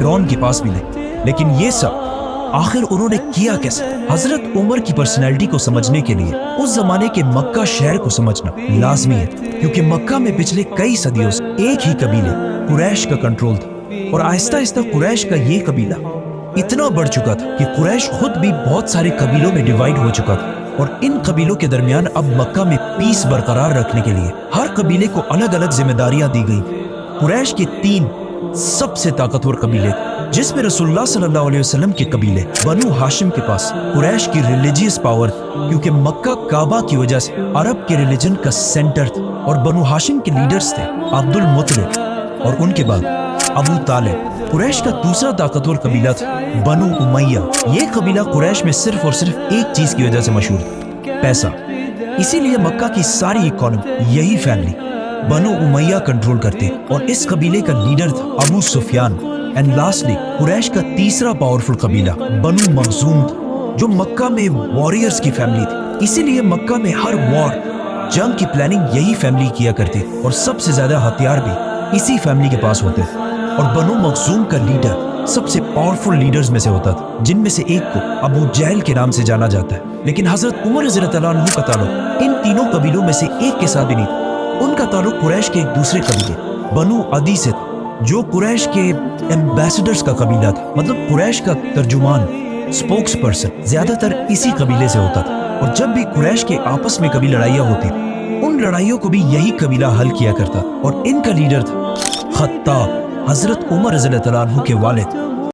फिरौन के पास मिले, लेकिन ये सब आखिर उन्होंने किया कैसे? हजरत उमर की पर्सनैलिटी को समझने के लिए उस जमाने के मक्का शहर को समझना लाजमी है, क्योंकि मक्का में पिछले कई सदियों से एक ही कबीले कुरैश का कंट्रोल था और आहिस्ता आहिस्ता कुरैश का ये कबीला इतना बढ़ चुका था कि कुरैश खुद भी बहुत सारे कबीलों में डिवाइड हो चुका था। और इन कबीलों के दरमियान अब मक्का में पीस बरकरार रखने के लिए हर कबीले को अलग अलग जिम्मेदारियां दी गई। कुरैश के 3 सबसे ताकतवर कबीले थे, जिसमें रसूलुल्लाह सल्लल्लाहु अलैहि वसल्लम के कबीले बनु हाशिम के पास कुरैश की रिलीजियस पावर, क्योंकि मक्का काबा की वजह से अरब के रिलीजन का सेंटर था। और बनु हाशिम के लीडर्स थे अब्दुल मुत्तलिब और उनके बाद अबू तालिब। कुरैश का दूसरा ताकतवर कबीला था बनु उमैया। ये कबीला कुरैश में सिर्फ और सिर्फ एक चीज की वजह से मशहूर था, पैसा। इसीलिए मक्का की सारी इकोनॉमी यही फैमिली बनु उमैया कंट्रोल करते और इस कबीले का लीडर था अबू सुफियान। एंड लास्टली कुरैश का तीसरा पावरफुल कबीला बनु मखजूम था, जो मक्का में वॉरियर्स की फैमिली थी। इसीलिए मक्का में हर वॉर, जंग की प्लानिंग यही फैमिली किया करती और सबसे ज्यादा हथियार भी इसी फैमिली के पास होते थे। और बनु मखजूम का लीडर सबसे पावरफुल लीडर्स में से होता था, जिनमें से एक को अबू जहल के नाम से जाना जाता है। लेकिन हजरत उमर रज़ियल्लाहु अन्हु का ताल्लुक इन तीनों कबीलों में से एक के साथ भी नहीं था। उनका ताल्लुक कुरैश के एक दूसरे कबीले बनु अदी से था, जो कुरैश के एम्बेसडर्स का कबीला था। मतलब कुरैश का तर्जुमान, स्पोक्स पर्सन ज्यादातर इसी कबीले से होता था। और जब भी कुरैश के आपस में कभी लड़ाइयाँ होती थी, उन लड़ाइयों को भी यही कबीला हल किया करता। और इनका लीडर था खत्ताब, हजरत उमर रज़ियल्लाहु अन्हु के वालिद।